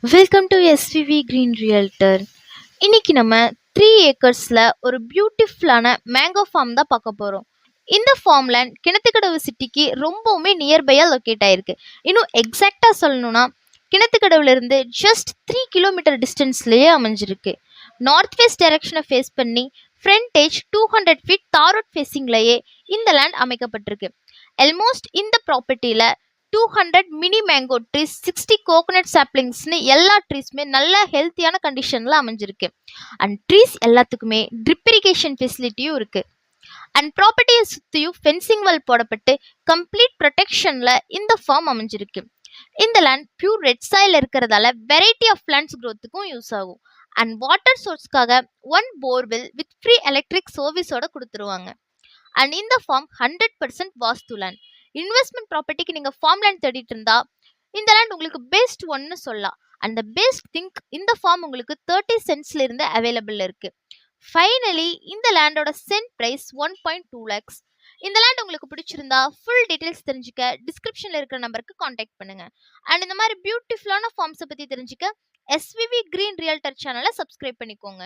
Welcome to SVV green realtor. இன்னைக்கு நம்ம 3 ஏக்கர்ஸில் ஒரு பியூட்டிஃபுல்லான மேங்கோ ஃபார்ம் தான் பார்க்க போகிறோம். இந்த ஃபார்ம் லேண்ட் கிணத்துக்கடவு சிட்டிக்கு ரொம்பவுமே நியர்பையாக லொக்கேட் ஆயிருக்கு. இன்னும் எக்ஸாக்டாக சொல்லணும்னா கிணத்துக்கடவுலேருந்து ஜஸ்ட் 3 கிலோமீட்டர் டிஸ்டன்ஸ்லேயே அமைஞ்சிருக்கு. நார்த் வெஸ்ட் டைரக்ஷனை ஃபேஸ் பண்ணி ஃப்ரண்டேஜ் 200 ஃபீட் தாரோட் ஃபேஸிங்லேயே இந்த லேண்ட் அமைக்கப்பட்டிருக்கு. ஆல்மோஸ்ட் இந்த ப்ராப்பர்ட்டியில் 200 மினி மேங்கோ ட்ரீஸ், 60 கோகோனட் சாப்ளிங்ஸ்னு எல்லா ட்ரீஸுமே நல்ல ஹெல்த்தியான கண்டிஷனில் அமைஞ்சிருக்கு. அண்ட் ட்ரீஸ் எல்லாத்துக்குமே ட்ரிப் இரிகேஷன் ஃபெசிலிட்டியும் இருக்குது. அண்ட் ப்ராப்பர்ட்டியை சுற்றியும் ஃபென்சிங் வால் போடப்பட்டு கம்ப்ளீட் ப்ரொடெக்ஷனில் இந்த ஃபார்ம் அமைஞ்சிருக்கு. இந்த லேண்ட் பியூர் ரெட் சாயில் இருக்கிறதால வெரைட்டி ஆஃப் பிளான்ட்ஸ் க்ரோத்துக்கும் யூஸ் ஆகும். அண்ட் வாட்டர் சோர்ஸ்க்காக 1 போர்வெல் வித் ஃப்ரீ எலக்ட்ரிக் சர்வீஸோட கொடுத்துருவாங்க. அண்ட் இந்த ஃபார்ம் 100% வாஸ்து லேண்ட். இன்வெஸ்ட்மெண்ட் ப்ராப்பர்ட்டிக்கு நீங்கள் ஃபார்ம் லேண்ட் தேடிட்டு இருந்தா இந்த லேண்ட் உங்களுக்கு பெஸ்ட் ஒன்னு சொல்லலாம். அண்ட் பெஸ்ட் திங்க் இந்த ஃபார்ம் உங்களுக்கு 30 சென்ட்ஸ்ல இருந்து அவைலபிள் இருக்கு. ஃபைனலி இந்த லேண்டோட சென்ட் பிரைஸ் 1.2 lakhs. இந்த லேண்ட் உங்களுக்கு பிடிச்சிருந்தா ஃபுல் டீடைல்ஸ் தெரிஞ்சுக்க டிஸ்கிரிப்ஷன்ல இருக்கிற நம்பருக்கு காண்டாக்ட் பண்ணுங்க. அண்ட் இந்த மாதிரி பியூட்டிஃபுல்லான ஃபார்ம்ஸை பத்தி தெரிஞ்சுக்க எஸ்விவி கிரீன் ரியல்டர் சேனலை சப்ஸ்கிரைப் பண்ணிக்கோங்க.